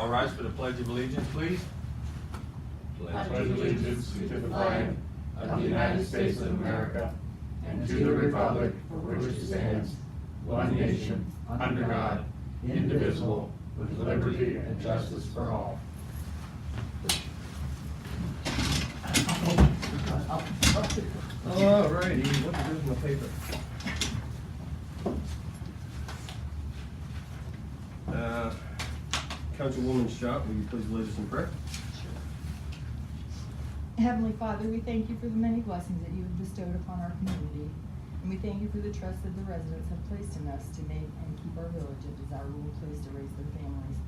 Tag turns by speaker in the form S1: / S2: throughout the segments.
S1: All rise for the Pledge of Allegiance, please.
S2: I pledge allegiance to the flag of the United States of America and to the republic for which it stands, one nation, under God, indivisible, with liberty and justice for all.
S1: All righty, what's in my paper? Councilwoman Schott, will you please lead us in prayer?
S3: Heavenly Father, we thank you for the many blessings that you have bestowed upon our community. And we thank you for the trust that the residents have placed in us to make and keep our village a desirable place to raise their families.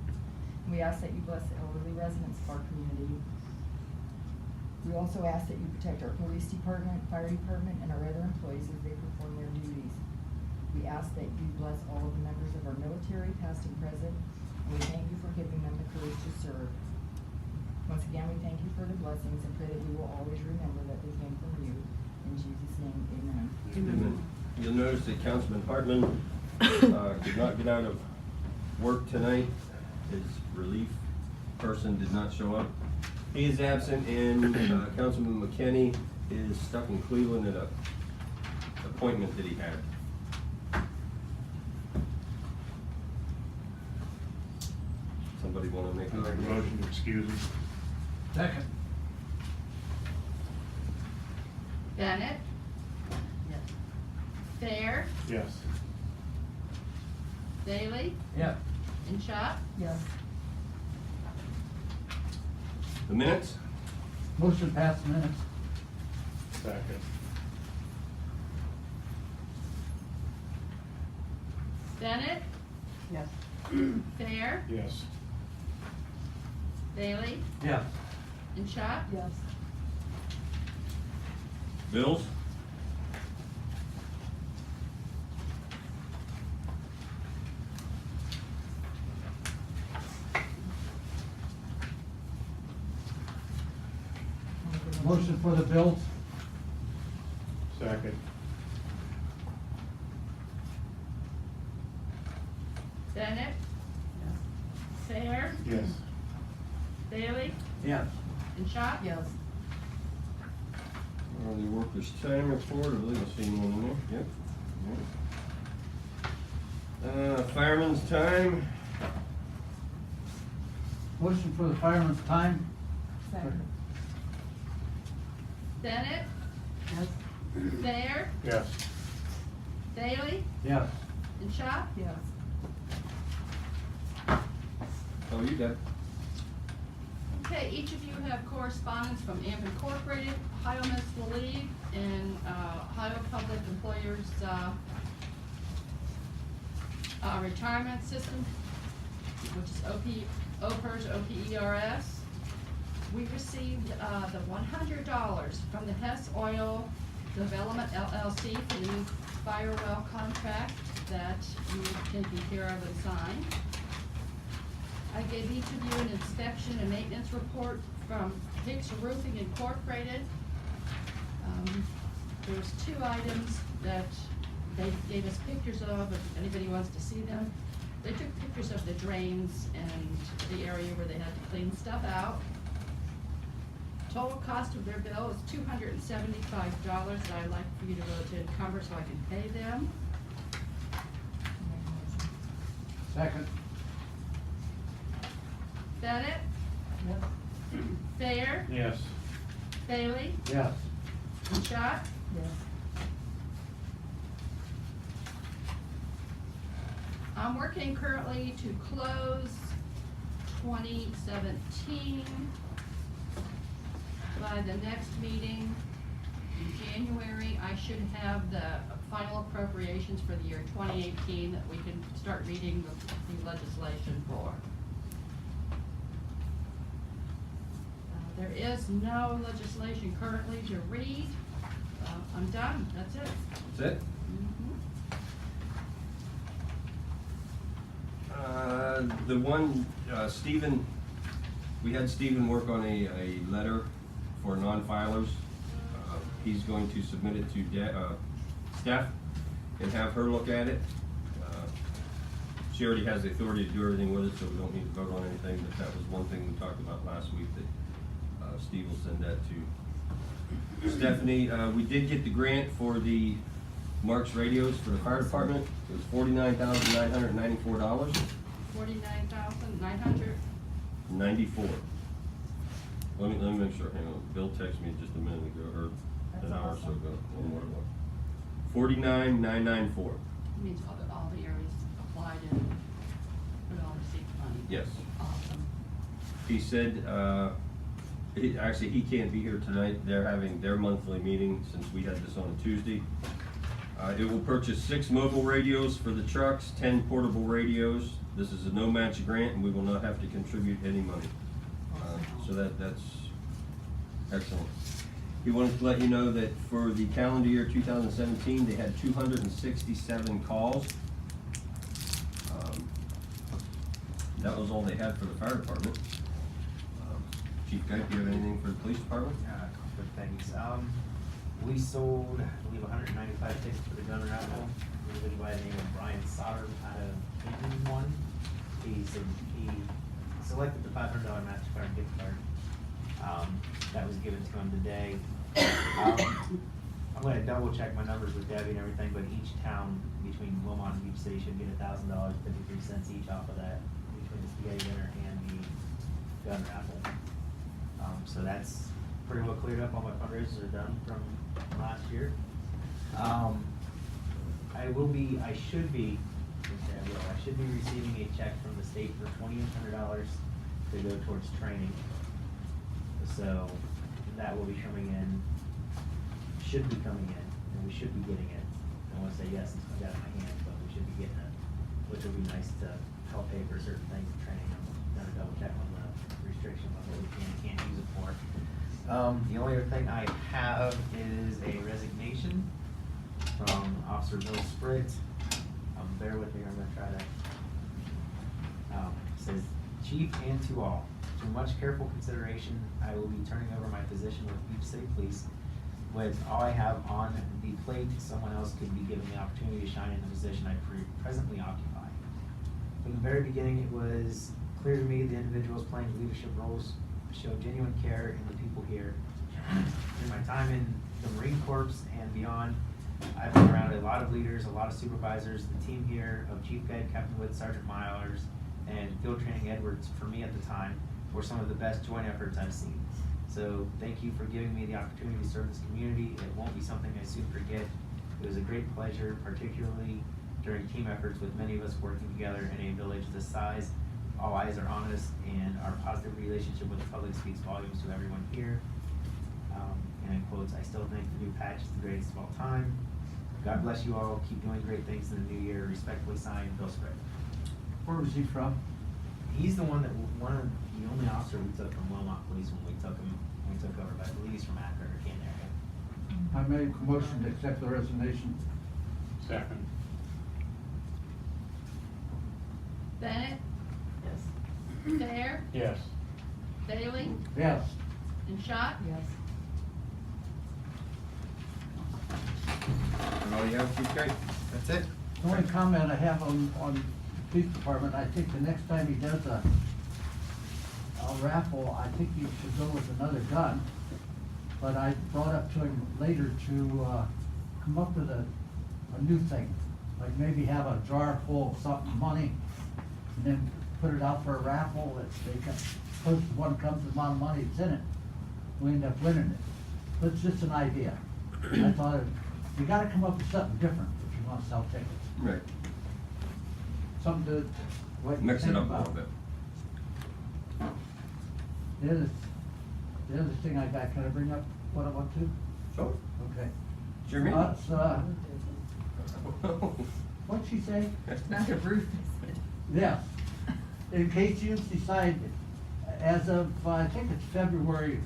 S3: And we ask that you bless the elderly residents of our community. We also ask that you protect our police department, fire department, and our other employees as they perform their duties. We ask that you bless all of the members of our military, past and present, and we thank you for giving them the courage to serve. Once again, we thank you for the blessings and pray that we will always remember that they came from you. In Jesus' name, amen.
S1: Amen. You'll notice that Councilman Hartman did not get out of work tonight. His relief person did not show up. He is absent, and Councilman McKinney is stuck in Cleveland at an appointment that he had. Somebody want to make a
S2: Motion to excuse him.
S4: Second.
S5: Bennett? Yes. Fair?
S2: Yes.
S5: Bailey?
S4: Yeah.
S5: And Schott?
S3: Yes.
S1: The minutes?
S4: Motion passed minutes.
S2: Second.
S5: Bennett?
S3: Yes.
S5: Fair?
S2: Yes.
S5: Bailey?
S4: Yeah.
S5: And Schott?
S3: Yes.
S1: Bills?
S4: Motion for the bills.
S2: Second.
S5: Bennett? Fair?
S2: Yes.
S5: Bailey?
S4: Yes.
S5: And Schott?
S3: Yes.
S1: The workers' time report, I believe I've seen one in there, yep. Fireman's time,
S4: Motion for the fireman's time.
S3: Second.
S5: Bennett?
S3: Yes.
S5: Fair?
S2: Yes.
S5: Bailey?
S4: Yes.
S5: And Schott?
S3: Yes.
S1: oh, you got it.
S5: Okay, each of you have correspondence from AMP Incorporated, Ohio Municipal League, and Ohio Public Employers Retirement System, which is OPERS, OPERS. We received the $100 from the Hess Oil Development LLC for the new fire well contract that you have taken care of and signed. I gave each of you an inspection and maintenance report from Hicks Roofing Incorporated. There's two items that they gave us pictures of, if anybody wants to see them. They took pictures of the drains and the area where they had to clean stuff out. Total cost of their bill is $275 that I'd like for you to go to encumber so I can pay them.
S4: Second.
S5: Bennett?
S3: Yes.
S5: Fair?
S2: Yes.
S5: Bailey?
S4: Yes.
S5: And Schott?
S3: Yes.
S5: I'm working currently to close 2017 by the next meeting in January. I should have the final appropriations for the year 2018 that we can start reading the legislation for. There is no legislation currently to read. I'm done, that's it.
S1: That's it? The one, Stephen, we had Stephen work on a letter for non-filers. He's going to submit it to Steph and have her look at it. she already has the authority to do everything with it, so we don't need to vote on anything, but that was one thing we talked about last week, that Steve will send that to Stephanie. We did get the grant for the Marks radios for the fire department. It was $49,994.
S5: 49,900.
S1: 94. Let me make sure. Hang on. Bill texted me just a minute ago, or
S3: That's
S1: an hour or so
S3: awesome.
S1: ago. One more. 49,994.
S5: Means all the areas applied and would all receive money.
S1: Yes.
S5: Awesome.
S1: He said, he can't be here tonight. They're having their monthly meeting since we had this on a Tuesday. It will purchase 6 mobile radios for the trucks, 10 portable radios. This is a no-match grant, and we will not have to contribute any money. So that's excellent. He wanted to let you know that for the calendar year 2017, they had 267 calls. That was all they had for the fire department. Chief Guy, do you have anything for the police department?
S6: Quick things. We sold, I believe, 195 tickets for the gun raffle. Somebody by the name of Brian Sauter out of Hinton won. He selected the $500 MasterCard gift card. That was given to him today. I'm gonna double check my numbers with Debbie and everything, but each town between Wilmot and Beach City should get $1,000, 53 cents each off of that, between the spaghetti dinner and the gun raffle. So that's pretty well cleared up. All my fundraisers are done from last year. I should be receiving a check from the state for $2,800 to go towards training. So that will be coming in, should be coming in, and we should be getting it. I want to say yes, since I got it in my hand, but we should be getting it, which will be nice to help pay for certain things in training. I'm gonna double check on the restriction on what we can and can't use it for. The only other thing I have is a resignation from Officer Bill Spritt. Bear with me, I'm gonna try to. Says, Chief and to all, through much careful consideration, I will be turning over my position with Beach City Police. With all I have on the plate, someone else could be given the opportunity to shine in the position I presently occupy. From the very beginning, it was clear to me the individuals playing leadership roles show genuine care in the people here. In my time in the Marine Corps and beyond, I've been around a lot of leaders, a lot of supervisors. The team here of Chief Guide Captain Wood, Sergeant Milers, and Field Training Edwards, for me at the time, were some of the best joint efforts I've seen. So thank you for giving me the opportunity to serve this community. It won't be something I soon forget. It was a great pleasure, particularly during team efforts with many of us working together in a village this size. All eyes are on us, and our positive relationship with the public speaks volumes to everyone here. And in quotes, I still think the new patch is the greatest of all time. God bless you all. Keep doing great things in the new year. Respectfully signed, Bill Spritt.
S4: Where was he from?
S6: He's the one of the only officer we took from Wilmot Police when we took over, but I believe he's from Akron or Canton area.
S4: I make a motion to accept the resignation.
S2: Second.
S5: Bennett,
S6: Yes.
S5: Dare,
S2: Yes.
S5: Bailey,
S4: Yes.
S5: and Schott.
S3: Yes.
S1: And all you have, Chief Guy?
S6: That's it.
S4: The only comment I have on the police department, I think the next time he does a raffle, I think he should go with another gun. But I brought up to him later to come up with a new thing. Like maybe have a jar full of something, money, and then put it out for a raffle. That they can, close to one comes the amount of money that's in it, we end up winning it. But it's just an idea. I thought you gotta come up with something different if you wanna sell tickets.
S1: Right.
S4: Something to, what you
S1: Mix it
S4: think
S1: up a
S4: about.
S1: little bit.
S4: The other thing I got, can I bring up what I want to?
S1: Sure.
S4: Okay.
S1: It's your meeting.
S4: What'd she say?
S3: Not the roof, they said.
S4: Yeah. In case you decide, as of, I think it's February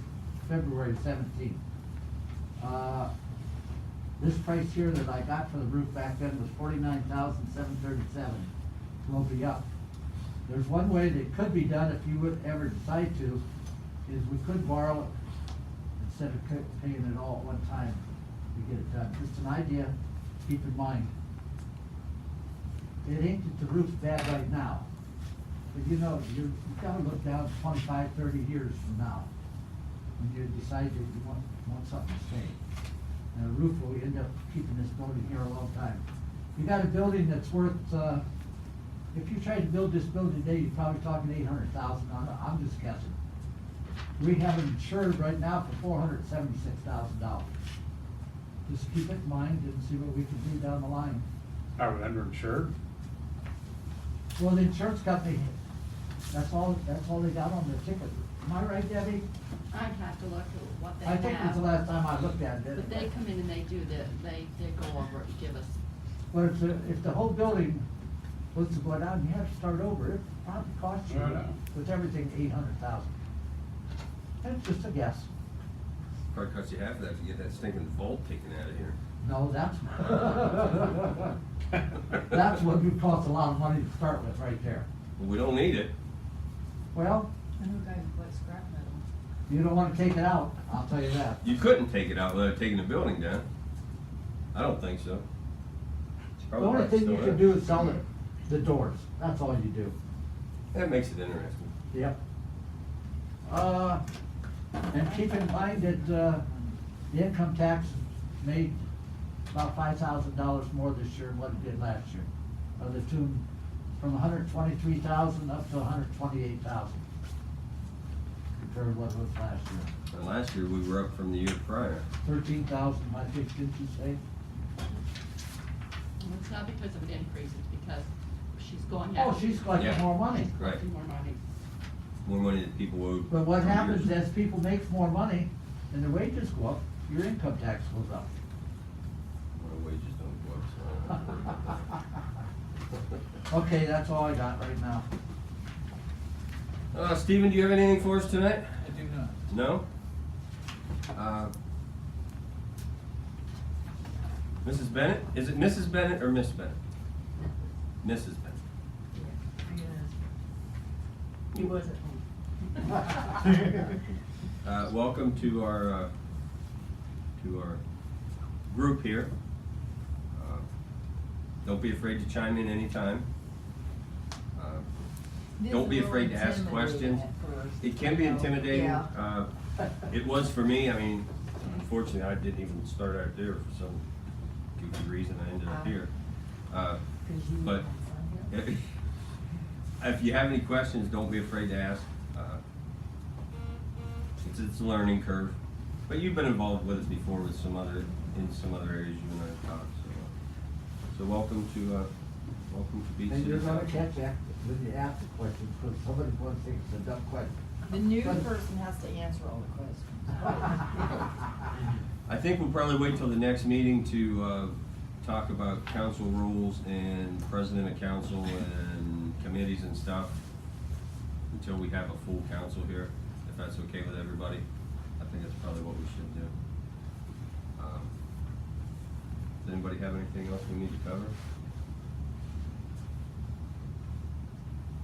S4: 17th. This price here that I got for the roof back then was $49,737. Will be up. There's one way that could be done if you would ever decide to, is we could borrow it instead of paying it all at one time to get it done. Just an idea, keep in mind. it ain't that the roof's bad right now. But you know, you've gotta look down 25, 30 years from now, when you decide that you want something to stay. And a roof will end up keeping this building here a long time. You got a building that's worth, if you tried to build this building today, you're probably talking 800,000, I'm just guessing. We have it insured right now for $476,000. Just keep it in mind and see what we can do down the line.
S2: Are we underinsured?
S4: Well, the insurance company, that's all they got on the ticket. Am I right, Debbie?
S5: I'd have to look at what they
S4: I
S5: have.
S4: think it was the last time I looked at it.
S5: But they come in and they do they go over it and give us,
S4: But if the whole building was to go down, you have to start over, it probably cost you,
S2: I know.
S4: with everything, 800,000. That's just a guess.
S1: Probably cost you half of that to get that stinking vault taken out of here.
S4: No, that's what would cost a lot of money to start with, right there.
S1: Well, we don't need it.
S4: Well,
S3: I know a guy who collects scrap metal.
S4: you don't wanna take it out, I'll tell you that.
S1: You couldn't take it out without taking the building down. I don't think so. It's
S4: The
S1: probably
S4: only
S1: right
S4: thing
S1: still
S4: you can
S1: there.
S4: do is sell the doors, that's all you do.
S1: That makes it interesting.
S4: Yep. And keep in mind that, the income tax made about $5,000 more this year than what it did last year. Of the tune from 123,000 up to 128,000. Compared to what it was last year.
S1: And last year, we were up from the year prior.
S4: 13,000, I think, didn't you say?
S5: and it's not because of an increase, it's because she's going
S4: Oh,
S5: out.
S4: she's collecting
S1: Yeah.
S4: more money.
S1: Right.
S5: Collecting more money.
S1: More money than people owed.
S4: But what
S1: for
S4: happens
S1: years.
S4: as people make more money and their wages go up, your income tax goes up.
S1: My wages don't go up, so I don't worry about that.
S4: Okay, that's all I got right now.
S1: Stephen, do you have anything for us tonight?
S4: I do not.
S1: No? Mrs. Bennett? Is it Mrs. Bennett or Miss Bennett? Mrs. Bennett.
S3: He was at home.
S1: Welcome to our group here. Don't be afraid to chime in anytime. Don't be afraid to ask questions. It can be intimidating.
S3: Yeah.
S1: It was for me. I mean, unfortunately, I didn't even start out there for some goofy reason. I ended up here. But if you have any questions, don't be afraid to ask. It's a learning curve. But you've been involved with us before with in some other areas you and I have talked. So welcome to Beach
S4: And
S1: City.
S4: you're gonna
S1: Township.
S4: catch that when you ask the questions, because somebody wants to think it's a dumb question.
S3: The new person has to answer all the questions.
S1: I think we'll probably wait till the next meeting to talk about council rules and president of council and committees and stuff until we have a full council here, if that's okay with everybody. I think that's probably what we should do. Does anybody have anything else we need to cover?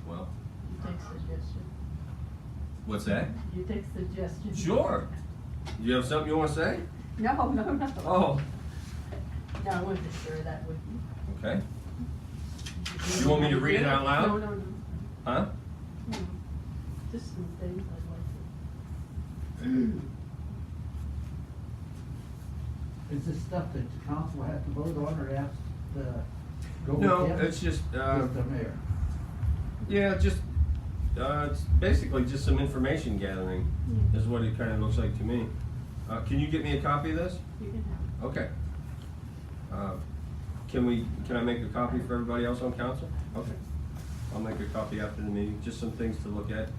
S1: Well,
S7: You take suggestions.
S1: what's that?
S7: You take suggestions.
S1: Sure. Do you have something you want to say?
S7: No, no, no.
S1: Oh,
S7: No, I wasn't sure that would.
S1: okay. You want me to read it out loud?
S7: No, no, no.
S1: Huh?
S7: No. Just some things I'd like to.
S4: Is this stuff that the council has to vote on or has to go with
S1: No,
S4: him?
S1: it's just,
S4: With the mayor?
S1: yeah, just, it's basically just some information gathering,
S7: Yeah.
S1: is what it kind of looks like to me. Can you get me a copy of this?
S7: You can have.
S1: Okay. Can I make a copy for everybody else on council? Okay. I'll make a copy after the meeting, just some things to look at.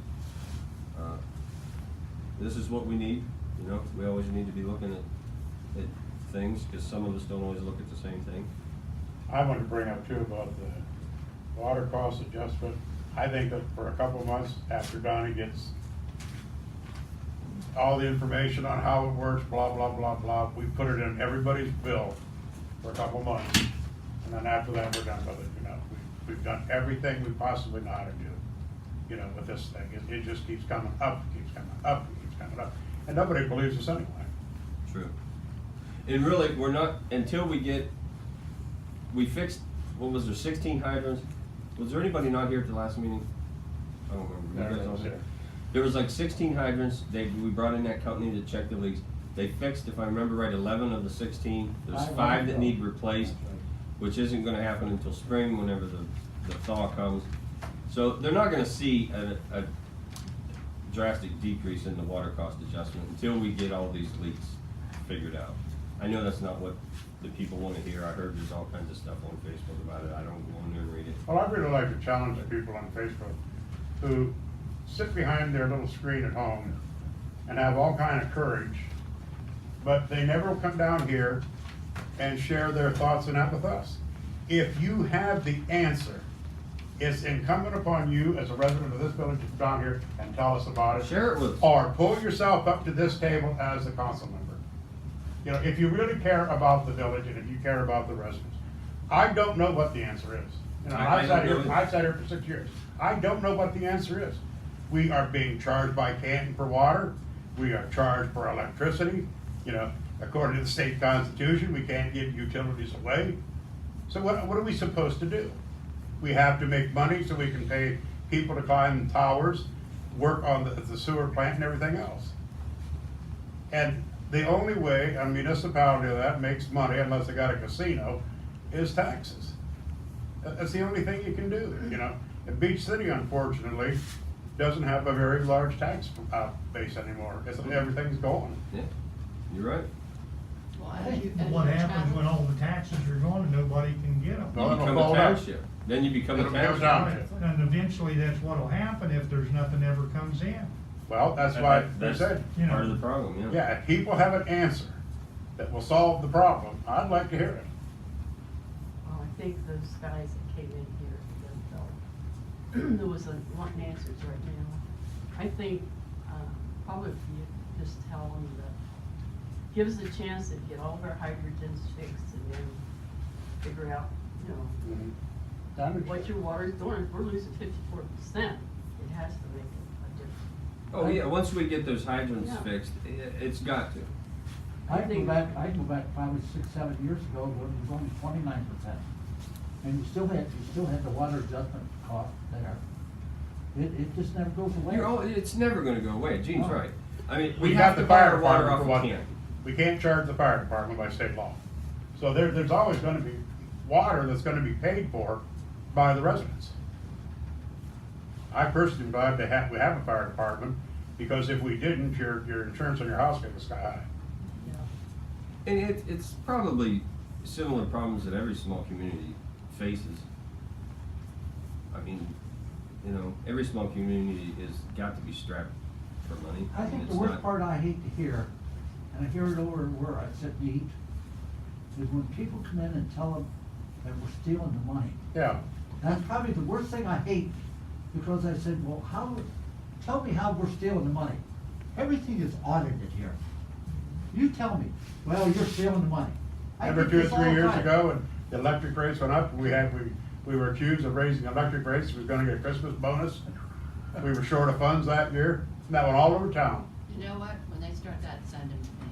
S1: This is what we need, you know, we always need to be looking at things, because some of us don't always look at the same thing.
S2: I want to bring up too about the water cost adjustment. I think that for a couple of months after Donnie gets all the information on how it works, blah, blah, blah, blah, we put it in everybody's bill for a couple of months. And then after that, we're done with it, you know. We've done everything we possibly know how to do, you know, with this thing. It just keeps coming up, keeps coming up, keeps coming up. And nobody believes us anyway.
S1: True. And really, we're not, until we fixed what was there, 16 hydrants? Was there anybody not here at the last meeting? I don't remember. You
S2: No,
S1: guys
S2: I
S1: all
S2: was
S1: here?
S2: there.
S1: There was like 16 hydrants. We brought in that company to check the leaks. They fixed, if I remember right, 11 of the 16. There's 5 that need replaced, which isn't gonna happen until spring, whenever the thaw comes. So they're not gonna see a drastic decrease in the water cost adjustment until we get all these leaks figured out. I know that's not what the people wanna hear. I heard there's all kinds of stuff on Facebook about it. I don't go in there and read it.
S2: Well, I'd really like to challenge the people on Facebook who sit behind their little screen at home and have all kind of courage, but they never come down here and share their thoughts and that with us. If you have the answer, it's incumbent upon you as a resident of this village to come down here and tell us about it.
S1: Share it with us.
S2: Or pull yourself up to this table as a council member. You know, if you really care about the village and if you care about the residents. I don't know what the answer is. You know,
S1: I
S2: I've sat
S1: don't know.
S2: here for 6 years. I don't know what the answer is. We are being charged by Canton for water. We are charged for electricity. You know, according to the state constitution, we can't give utilities away. So what are we supposed to do? We have to make money so we can pay people to climb towers, work on the sewer plant and everything else. And the only way a municipality that makes money, unless they got a casino, is taxes. That's the only thing you can do, you know. And Beach City, unfortunately, doesn't have a very large tax base anymore, because everything's gone.
S1: Yeah, you're right.
S5: Well,
S4: Hey,
S5: as you-
S8: But
S5: as
S8: what
S5: you
S8: happens
S5: travel-
S8: when all the taxes are gone and nobody can get them?
S2: No,
S1: You
S2: it'll
S1: become a
S2: fall out.
S1: township. Then you become a
S2: It'll become
S1: township.
S2: township.
S8: And eventually that's what'll happen if there's nothing ever comes in.
S2: Well, that's why they
S1: That's
S2: said,
S8: you know.
S1: part of the problem, yeah.
S2: yeah, if people have an answer that will solve the problem, I'd like to hear it.
S7: Well, I think those guys that came in here, there was wanting answers right now. I think, probably if you just tell them that, give us a chance to get all of our hydrogens fixed and then figure out, you know, what your water's doing. If we're losing 54%, it has to make a difference.
S1: Oh, yeah, once we get those hydrants
S7: Yeah.
S1: fixed, it's got to.
S4: I go back probably 6, 7 years ago, when it was only 29%. And you still had the water adjustment cost there. It just never goes away.
S1: It's never gonna go away, Gene's
S4: No.
S1: right. I mean,
S2: We
S1: we
S2: got
S1: have
S2: the
S1: to buy
S2: fire
S1: our water
S2: department
S1: off
S2: for
S1: of
S2: one
S1: Canton.
S2: thing. We can't charge the fire department by state law. So there's always gonna be water that's gonna be paid for by the residents. I personally believe we have a fire department, because if we didn't, your insurance on your house goes sky high.
S1: And it's probably similar problems that every small community faces. I mean, you know, every small community is got to be strapped for money.
S4: I think
S1: It's
S4: the worst
S1: not-
S4: part I hate to hear, and I hear it over where I sit and eat, is when people come in and tell them that we're stealing the money.
S2: Yeah,
S4: That's probably the worst thing I hate, because I said, well, tell me how we're stealing the money. Everything is audited here. You tell me, well, you're stealing the money. I
S2: remember
S4: get
S2: 2 or
S4: this all
S2: 3
S4: the
S2: years
S4: time.
S2: ago, when the electric rates went up, we were accused of raising electric rates, we was gonna get a Christmas bonus. We were short of funds that year, and that went all over town.
S5: You know what, when they start that, send them to me.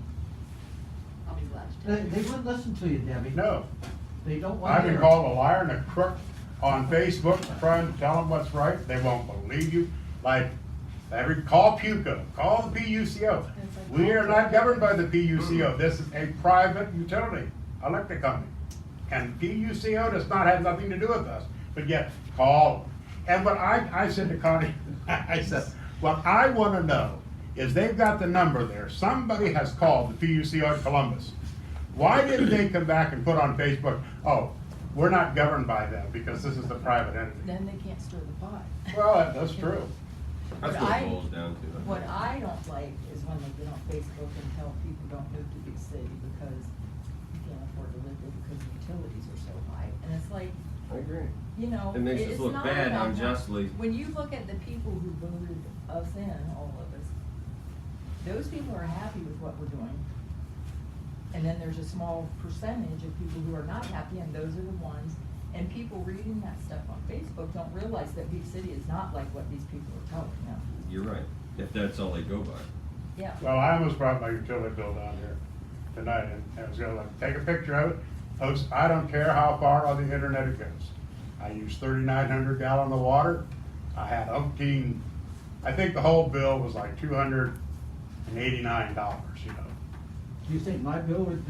S5: I'll be glad to
S4: They,
S5: tell you.
S4: they wouldn't listen to you, Debbie.
S2: No,
S4: They don't want
S2: I've
S4: to
S2: been
S4: hear.
S2: called a liar and a crook on Facebook, trying to tell them what's right, they won't believe you. Like, call PUCO, call the PUCO. We are not governed by the PUCO, this is a private utility, electric company. And PUCO does not have nothing to do with us, but yet, call them. And what I said to Connie, I said, what I wanna know is they've got the number there, somebody has called the PUCO in Columbus. Why didn't they come back and put on Facebook, oh, we're not governed by them because this is the private entity?
S3: Then they can't stir the pot.
S2: Well, that's true.
S1: That's
S3: What
S1: what
S3: I-
S1: it boils down to.
S3: What I don't like is when they get on Facebook and tell people don't move to Big City because you can't afford to live there because the utilities are so high. And it's like,
S1: I agree.
S3: you know,
S1: It makes us
S3: it's
S1: look
S3: not
S1: bad
S3: about
S1: unjustly.
S3: When you look at the people who voted us in, all of us, those people are happy with what we're doing. And then there's a small percentage of people who are not happy, and those are the ones, and people reading that stuff on Facebook don't realize that Big City is not like what these people are telling them.
S1: You're right, if that's all they go by.
S3: Yeah.
S2: Well, I almost brought my utility bill down here tonight and I was gonna like take a picture of it. Folks, I don't care how far on the internet it goes. I use 3,900 gallon of water. I had umpteen, I think the whole bill was like $289, you know.
S4: Do you think my bill would,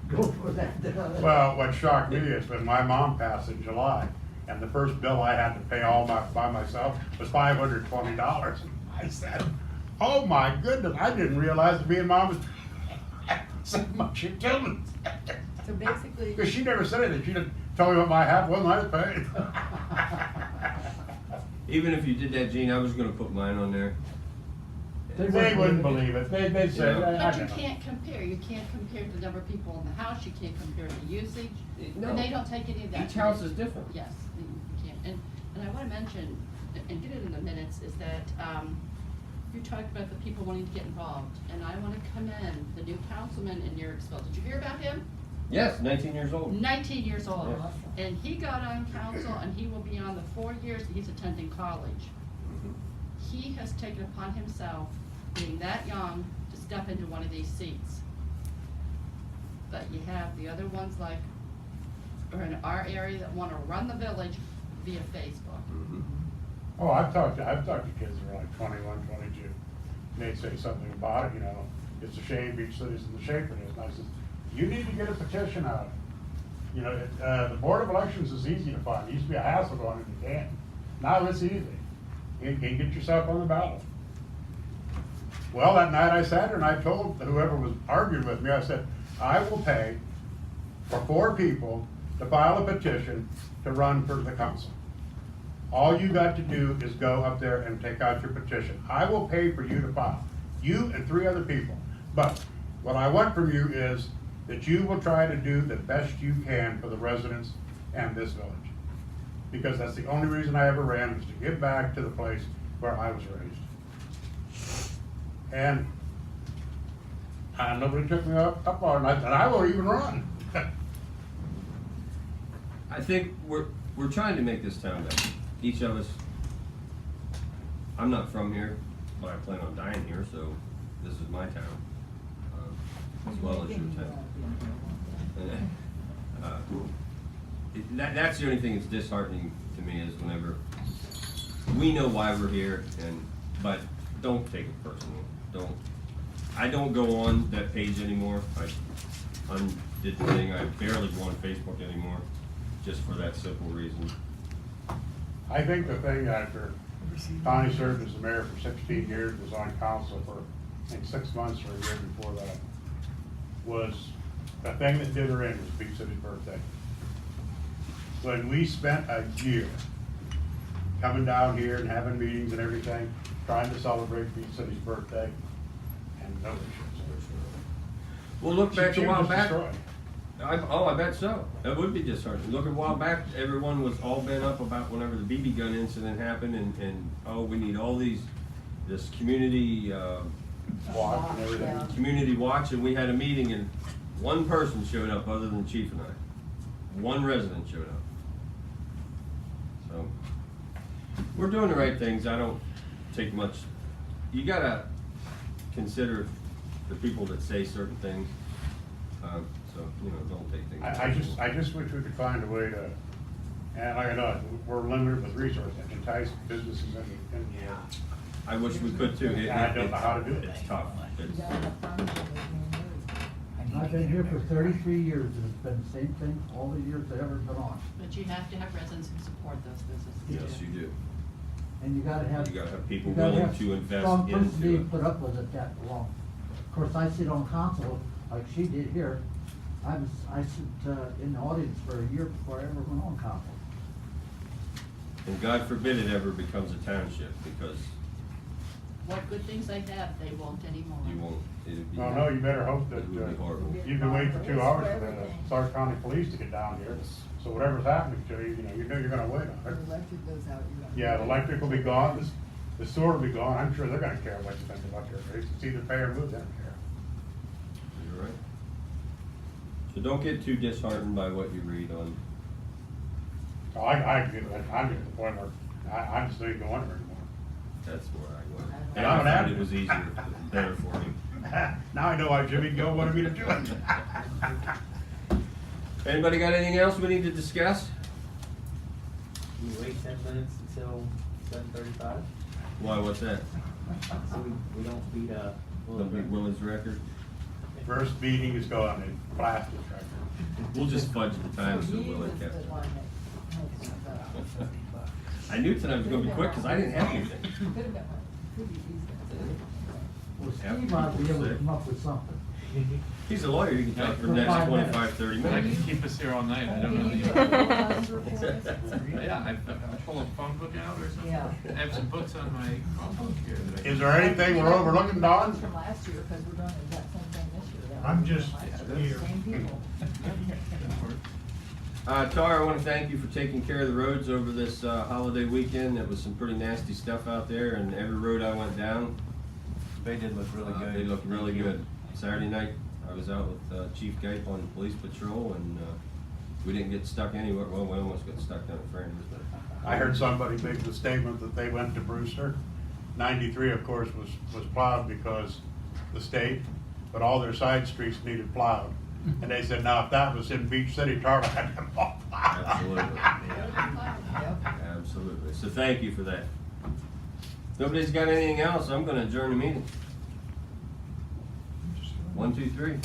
S4: go for that?
S2: Well, what shocked me is when my mom passed in July, and the first bill I had to pay by myself was $520. I said, oh my goodness, I didn't realize that me and mom was so much utilities.
S3: So basically.
S2: Because she never said anything, she didn't tell me what my half was, and I paid.
S1: Even if you did that, Gene, I was gonna put mine on there.
S2: They wouldn't believe it, they'd say,
S1: Yeah.
S2: I
S5: But you
S2: don't know.
S5: can't compare, you can't compare the number of people in the house, you can't compare the usage,
S1: No.
S5: and they don't take any of that.
S1: Each house is different.
S5: Yes, you can't, and I wanna mention, and get it in the minutes, is that, you talked about the people wanting to get involved, and I wanna commend the new councilman in Nierixville. Did you hear about him?
S1: Yes, 19 years old.
S5: 19 years old,
S1: Yeah.
S5: and he got on council, and he will be on the 4 years that he's attending college.
S1: Mhm.
S5: He has taken upon himself, being that young, to step into one of these seats. But you have the other ones like, or in our area that wanna run the village via Facebook.
S1: Mhm.
S2: Oh, I've talked to kids that are like 21, 22. They'd say something about it, you know, it's a shame Beach City's in the shape it is. And I said, you need to get a petition out. You know, the Board of Elections is easy to find. It used to be a hassle going if you can't. Now it's easy. You can get yourself on the ballot. Well, that night I sat there and I told whoever was arguing with me, I said, I will pay for 4 people to file a petition to run for the council. All you got to do is go up there and take out your petition. I will pay for you to file, you and 3 other people. But what I want from you is that you will try to do the best you can for the residents and this village. Because that's the only reason I ever ran, was to give back to the place where I was raised. And nobody took me up on it, and I won't even run.
S1: I think we're trying to make this town better. Each of us, I'm not from here, but I plan on dying here, so this is my town, as well as your town. That's the only thing that's disheartening to me is whenever, we know why we're here, but don't take it personal. I don't go on that page anymore. I undid the thing. I barely go on Facebook anymore, just for that simple reason.
S2: I think the thing after Connie served as the mayor for 16 years, was on council for, I think, 6 months or a year before that, was the thing that did her in was Beach City's birthday. When we spent a year coming down here and having meetings and everything, trying to celebrate Beach City's birthday, and nobody shows up.
S1: Well, look back
S2: She
S1: a while
S2: was
S1: back.
S2: destroyed.
S1: I bet so. That would be disheartening. Look, a while back, everyone was all bent up about whenever the BB gun incident happened, and oh, we need all this community,
S2: Watch and everything.
S1: community watch, and we had a meeting, and one person showed up other than Chief and I. One resident showed up. So, we're doing the right things. I don't take much. You gotta consider the people that say certain things. So, you know, don't take things.
S2: I just wish we could find a way to, and like I know, we're limited with resources, to entice businesses in the
S1: I wish we could too.
S2: I don't know how to do it.
S1: It's tough.
S3: You
S1: It's-
S3: gotta have fun with it, man.
S4: I've been here for 33 years, and it's been the same thing all the years I've ever been on.
S5: But you have to have residents who support those businesses.
S1: Yes, you do.
S4: And you gotta have.
S1: You gotta have people
S4: you gotta
S1: willing
S4: have
S1: to invest
S4: strong
S1: into
S4: personality
S1: it.
S4: Put up with it that long. Of course, I sit on council like she did here. I sit in the audience for a year before I ever went on council.
S1: And God forbid it ever becomes a township, because
S5: What good things they have, they won't anymore.
S1: you won't, it'd be.
S2: Well, no, you better hope that,
S1: It would be horrible.
S2: you can wait for 2 hours for the Stark County Police to get down here. So whatever's happening to you, you know you're gonna wait on
S3: The
S2: it.
S3: electric goes out, you gotta.
S2: Yeah, the electric will be gone, the sewer will be gone, I'm sure they're gonna care what you think about their rates, it's either pay or move, they don't care.
S1: You're right. So don't get too disheartened by what you read on.
S2: So I'm getting to the point where I just don't even go under anymore.
S1: That's where I went.
S3: And
S1: And
S2: I'm an
S1: I found it
S2: advocate.
S1: was easier, better for me.
S2: Now I know why Jimmy Gill wanted me to do it.
S1: Anybody got anything else we need to discuss?
S6: Can we wait 10 minutes until 7:35?
S1: Why, what's that?
S6: So we don't beat a.
S1: The big Willie's record?
S2: First meeting is going in fastest record.
S1: We'll just fudge the time so
S3: He
S1: Willie
S3: was
S1: kept
S3: the
S1: it.
S3: one that makes it up.
S1: I knew tonight was gonna be quick, cause I didn't have anything.
S3: Could have been one. Could be these
S4: Well,
S1: Yep.
S4: Steve ought to be able to come up with something.
S1: He's a lawyer, you can talk for the
S4: For
S1: next
S4: 5 minutes.
S1: 25, 30
S9: I
S1: minutes.
S9: can keep us here all night, I
S3: guys.
S9: don't know.
S3: Can you
S9: the-
S3: put the lines report?
S9: Yeah, I pull a phone book out or something.
S3: Yeah.
S9: I have some books on my phone book here that I.
S2: Is there anything we're overlooking, Don?
S3: From last year, because we're doing the exact same thing this year. that
S8: I'm
S3: we did
S8: just
S3: last year.
S8: here.
S3: Same people.
S1: Tara, I wanna thank you for taking care of the roads over this, holiday weekend. There was some pretty nasty stuff out there, and every road I went down,
S6: They did look really good.
S1: they looked really good. Saturday night, I was out with, Chief Gape on police patrol, and, we didn't get stuck anywhere. Well, we almost got stuck down at Flanders, but.
S2: I heard somebody make the statement that they went to Brewster. 93, of course, was plowed because the state, but all their side streets needed plowed. And they said, now, if that was in Beach City, Tarver had them all plowed.
S1: Absolutely.
S3: Yep.
S1: Absolutely. So thank you for that. Nobody's got anything else, I'm gonna adjourn the meeting. 1, 2, 3.